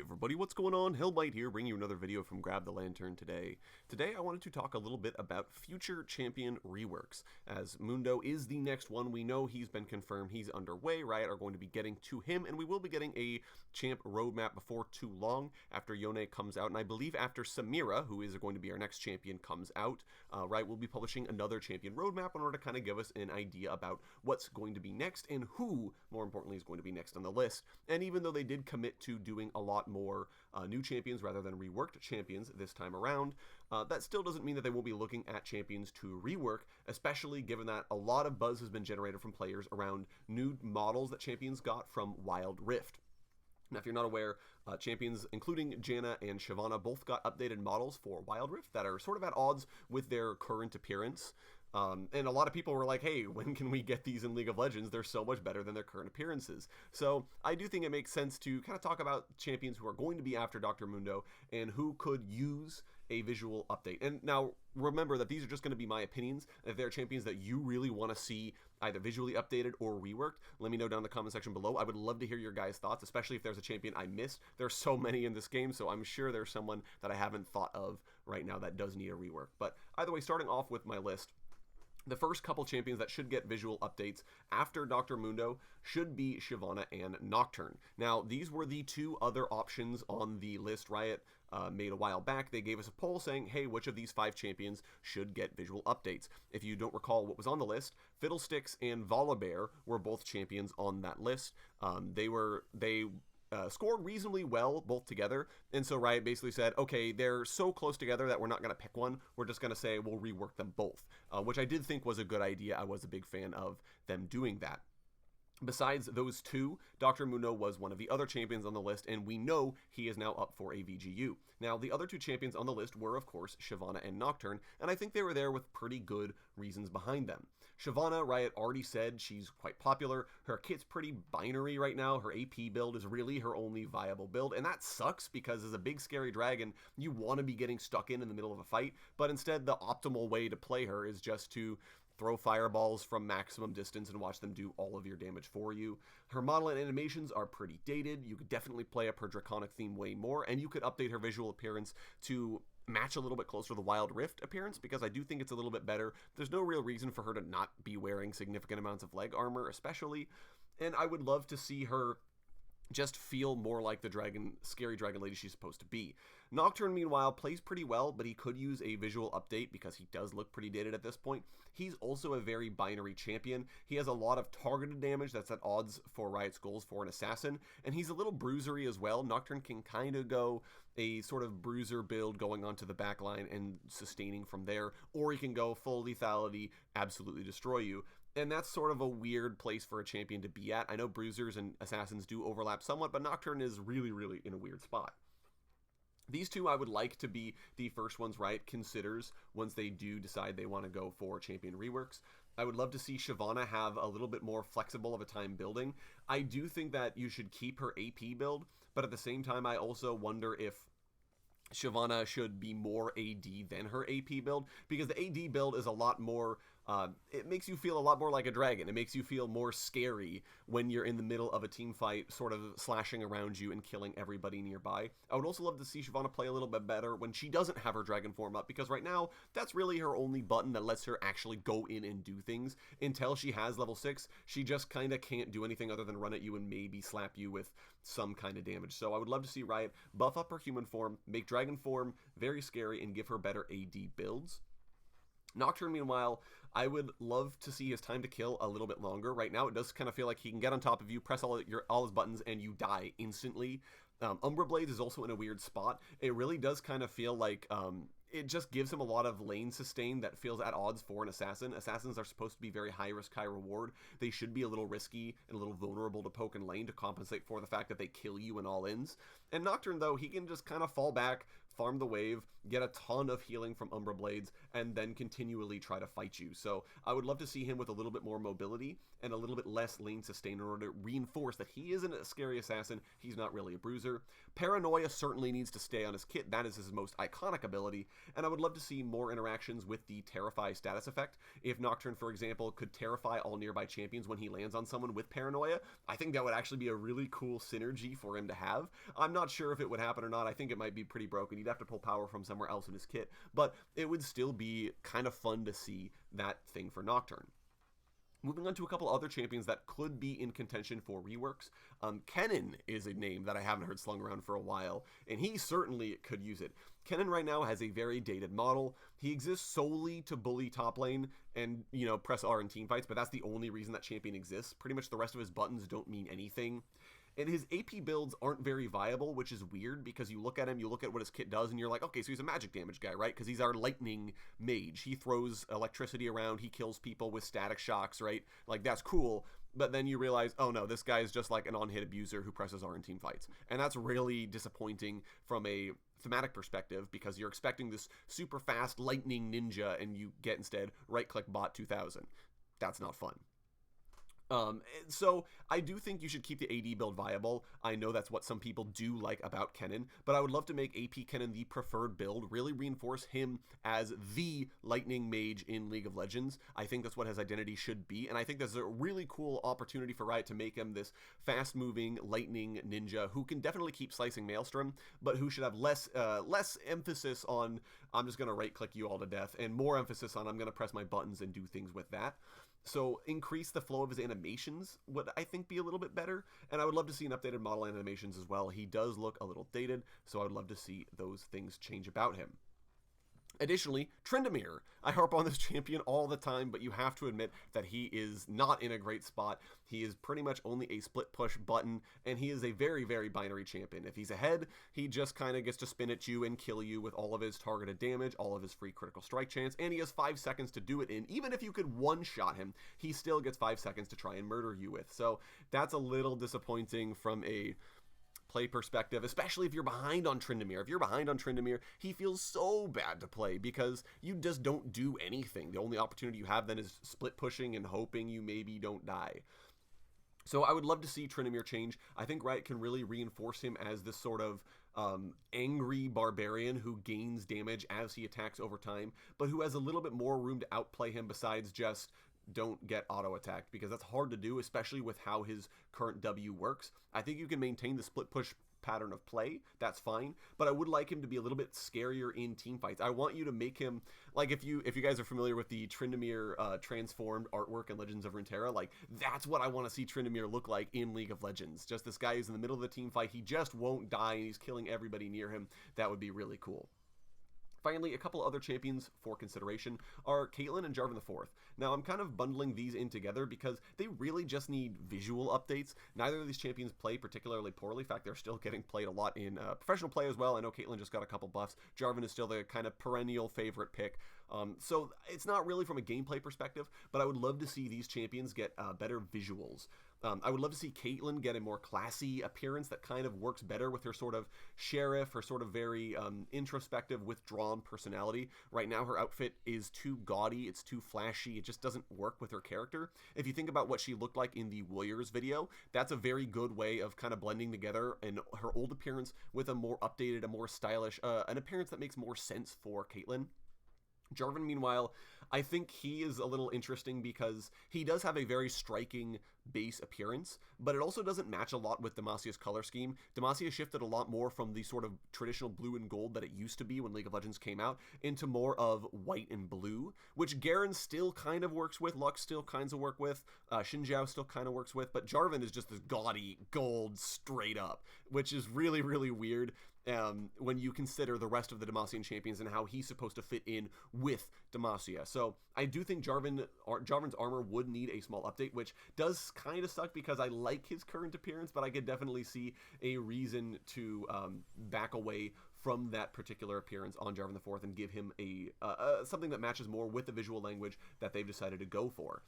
Everybody, what's going on? Hellbite here, bringing you another video from Grab the Lantern today. Today I wanted to talk a little bit about future champion reworks, as Mundo is the next one. We know he's been confirmed, he's underway. Riot are going to be getting to him, and we will be getting a champ roadmap before too long after Yone comes out, and I believe after Samira, who is going to be our next champion, comes out, Riot will be publishing another champion roadmap in order to kind of give us an idea about what's going to be next and who, more importantly, is going to be next on the list. And even though they did commit to doing a lot more new champions rather than reworked champions this time around, that still doesn't mean that they won't be looking at champions to rework, especially given that a lot of buzz has been generated from players around new models that champions got from Wild Rift. Now, if you're not aware, champions including Janna and Shyvana both got updated models for Wild Rift that are sort of at odds with their current appearance. And a lot of people were like, hey, when can we get these in League of Legends? They're so much better than their current appearances. So I do think it makes sense to kind of talk about champions who are going to be after Dr. Mundo and who could use a visual update. And now remember that these are just going to be my opinions. If there are champions that you really want to see either visually updated or reworked, let me know down in the comment section below. I would love to hear your guys' thoughts, especially if there's a champion I missed. There's so many in this game, so I'm sure there's someone that I haven't thought of right now that does need a rework. But either way, starting off with my list, the first couple champions that should get visual updates after Dr. Mundo should be Shyvana and Nocturne. Now, these were the two other options on the list Riot made a while back. They gave us a poll saying, hey, which of these 5 champions should get visual updates? If you don't recall what was on the list, Fiddlesticks and Volibear were both champions on that list. They scored reasonably well both together, and so Riot basically said, okay, they're so close together that we're not going to pick one, we're just going to say we'll rework them both, which I did think was a good idea. I was a big fan of them doing that. Besides those two, Dr. Mundo was one of the other champions on the list, and we know he is now up for a VGU. Now, the other two champions on the list were, of course, Shyvana and Nocturne, and I think they were there with pretty good reasons behind them. Shyvana, Riot already said she's quite popular. Her kit's pretty binary right now. Her AP build is really her only viable build, and that sucks because as a big scary dragon, you want to be getting stuck in the middle of a fight, but instead the optimal way to play her is just to throw fireballs from maximum distance and watch them do all of your damage for you. Her model and animations are pretty dated. You could definitely play up her draconic theme way more, and you could update her visual appearance to match a little bit closer to the Wild Rift appearance, because I do think it's a little bit better. There's no real reason for her to not be wearing significant amounts of leg armor, especially, and I would love to see her just feel more like the scary dragon lady she's supposed to be. Nocturne, meanwhile, plays pretty well, but he could use a visual update because he does look pretty dated at this point. He's also a very binary champion. He has a lot of targeted damage that's at odds for Riot's goals for an assassin, and he's a little bruisery as well. Nocturne can kind of go a sort of bruiser build going onto the back line and sustaining from there, or he can go full lethality, absolutely destroy you. And that's sort of a weird place for a champion to be at. I know bruisers and assassins do overlap somewhat, but Nocturne is really, really in a weird spot. These two I would like to be the first ones Riot considers once they do decide they want to go for champion reworks. I would love to see Shyvana have a little bit more flexible of a time building. I do think that you should keep her AP build, but at the same time I also wonder if Shyvana should be more AD than her AP build, because the AD build is a lot more, it makes you feel a lot more like a dragon. It makes you feel more scary when you're in the middle of a team fight, sort of slashing around you and killing everybody nearby. I would also love to see Shyvana play a little bit better when she doesn't have her dragon form up, because right now, that's really her only button that lets her actually go in and do things. Until she has level 6, she just kind of can't do anything other than run at you and maybe slap you with some kind of damage. So I would love to see Riot buff up her human form, make dragon form very scary, and give her better AD builds. Nocturne, meanwhile, I would love to see his time to kill a little bit longer. Right now, it does kind of feel like he can get on top of you, press all his buttons, and you die instantly. Umbra Blades is also in a weird spot. It really does kind of feel like it just gives him a lot of lane sustain that feels at odds for an assassin. Assassins are supposed to be very high risk, high reward. They should be a little risky and a little vulnerable to poke in lane to compensate for the fact that they kill you in all ins. And Nocturne, though, he can just kind of fall back, farm the wave, get a ton of healing from Umbra Blades, and then continually try to fight you. So I would love to see him with a little bit more mobility and a little bit less lane sustain in order to reinforce that he isn't a scary assassin, he's not really a bruiser. Paranoia certainly needs to stay on his kit, that is his most iconic ability, and I would love to see more interactions with the Terrify status effect. If Nocturne, for example, could Terrify all nearby champions when he lands on someone with Paranoia, I think that would actually be a really cool synergy for him to have. I'm not sure if it would happen or not. I think it might be pretty broken. He'd have to pull power from somewhere else in his kit, but it would still be kind of fun to see that thing for Nocturne. Moving on to a couple other champions that could be in contention for reworks. Kennen is a name that I haven't heard slung around for a while, and he certainly could use it. Kennen right now has a very dated model. He exists solely to bully top lane and, press R in team fights, but that's the only reason that champion exists. Pretty much the rest of his buttons don't mean anything. And his AP builds aren't very viable, which is weird because you look at him, you look at what his kit does, and you're like, okay, so he's a magic damage guy, right? Because he's our lightning mage. He throws electricity around, he kills people with static shocks, right? Like, that's cool. But then you realize, oh no, this guy is just like an on-hit abuser who presses R in team fights. And that's really disappointing from a thematic perspective because you're expecting this super fast lightning ninja and you get instead right-click bot 2000. That's not fun. So I do think you should keep the AD build viable. I know that's what some people do like about Kennen, but I would love to make AP Kennen the preferred build, really reinforce him as the lightning mage in League of Legends. I think that's what his identity should be, and I think there's a really cool opportunity for Riot to make him this fast-moving lightning ninja who can definitely keep slicing Maelstrom, but who should have less emphasis on I'm just going to right-click you all to death, and more emphasis on I'm going to press my buttons and do things with that. So increase the flow of his animations would, I think, be a little bit better. And I would love to see an updated model animations as well. He does look a little dated, so I would love to see those things change about him. Additionally, Tryndamere. I harp on this champion all the time, but you have to admit that he is not in a great spot. He is pretty much only a split push button, and he is a very, very binary champion. If he's ahead, he just kind of gets to spin at you and kill you with all of his targeted damage, all of his free critical strike chance, and he has 5 seconds to do it in. Even if you could one-shot him, he still gets 5 seconds to try and murder you with. So that's a little disappointing from a play perspective, especially if you're behind on Tryndamere. If you're behind on Tryndamere, he feels so bad to play because you just don't do anything. The only opportunity you have then is split pushing and hoping you maybe don't die. So I would love to see Tryndamere change. I think Riot can really reinforce him as this sort of angry barbarian who gains damage as he attacks over time, but who has a little bit more room to outplay him besides just don't get auto-attacked, because that's hard to do, especially with how his current W works. I think you can maintain the split push pattern of play, that's fine, but I would like him to be a little bit scarier in team fights. I want you to make him, like, if you guys are familiar with the Tryndamere transformed artwork in Legends of Runeterra, like, that's what I want to see Tryndamere look like in League of Legends. Just this guy who's in the middle of the team fight, he just won't die, and he's killing everybody near him. That would be really cool. Finally, a couple other champions for consideration are Caitlyn and Jarvan IV. Now, I'm kind of bundling these in together because they really just need visual updates. Neither of these champions play particularly poorly. In fact, they're still getting played a lot in professional play as well. I know Caitlyn just got a couple buffs. Jarvan is still the kind of perennial favorite pick. So it's not really from a gameplay perspective, but I would love to see these champions get better visuals. I would love to see Caitlyn get a more classy appearance that kind of works better with her sort of sheriff, her sort of very introspective, withdrawn personality. Right now, her outfit is too gaudy, it's too flashy, it just doesn't work with her character. If you think about what she looked like in the Warriors video, that's a very good way of kind of blending together and her old appearance with a more updated, a more stylish, an appearance that makes more sense for Caitlyn. Jarvan, meanwhile, I think he is a little interesting because he does have a very striking base appearance, but it also doesn't match a lot with Demasia's color scheme. Demacia shifted a lot more from the sort of traditional blue and gold that it used to be when League of Legends came out into more of white and blue, which Garen still kind of works with, Lux still kinds of work with, Xin Zhao still kind of works with, but Jarvan is just this gaudy gold straight up, which is really, really weird. When you consider the rest of the Demasian champions and how he's supposed to fit in with Demacia. So I do think Jarvan's armor would need a small update, which does kind of suck because I like his current appearance, but I could definitely see a reason to back away from that particular appearance on Jarvan IV and give him a something that matches more with the visual language that they've decided to go for.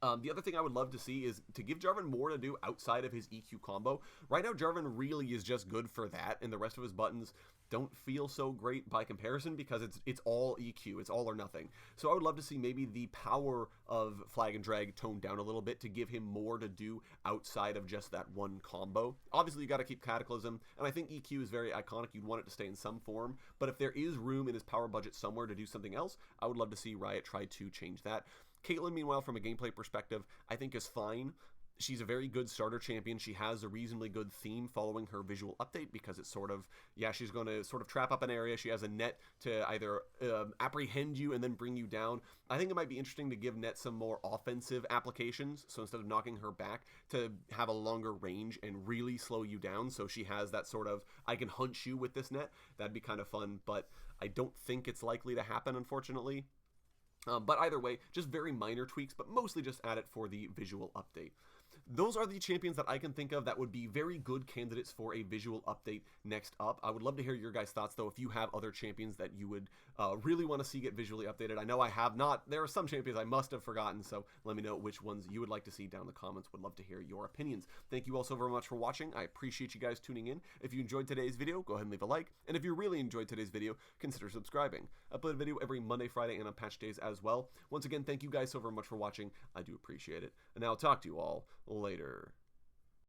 The other thing I would love to see is to give Jarvan more to do outside of his EQ combo. Right now, Jarvan really is just good for that, and the rest of his buttons don't feel so great by comparison because it's all EQ, it's all or nothing. So I would love to see maybe the power of Flag and Drag toned down a little bit to give him more to do outside of just that one combo. Obviously, you got to keep Cataclysm, and I think EQ is very iconic. You'd want it to stay in some form, but if there is room in his power budget somewhere to do something else, I would love to see Riot try to change that. Caitlyn, meanwhile, from a gameplay perspective, I think is fine. She's a very good starter champion. She has a reasonably good theme following her visual update because it's sort of, yeah, she's going to sort of trap up an area. She has a net to either apprehend you and then bring you down. I think it might be interesting to give net some more offensive applications. So instead of knocking her back, to have a longer range and really slow you down. So she has that sort of, I can hunch you with this net. That'd be kind of fun, but I don't think it's likely to happen, unfortunately. But either way, just very minor tweaks, but mostly just add it for the visual update. Those are the champions that I can think of that would be very good candidates for a visual update next up. I would love to hear your guys' thoughts, though, if you have other champions that you would really want to see get visually updated. I know I have not. There are some champions I must have forgotten, so let me know which ones you would like to see down in the comments. Would love to hear your opinions. Thank you all so very much for watching. I appreciate you guys tuning in. If you enjoyed today's video, go ahead and leave a like. And if you really enjoyed today's video, consider subscribing. I upload a video every Monday, Friday, and on patch days as well. Once again, thank you guys so very much for watching. I do appreciate it. And I'll talk to you all later.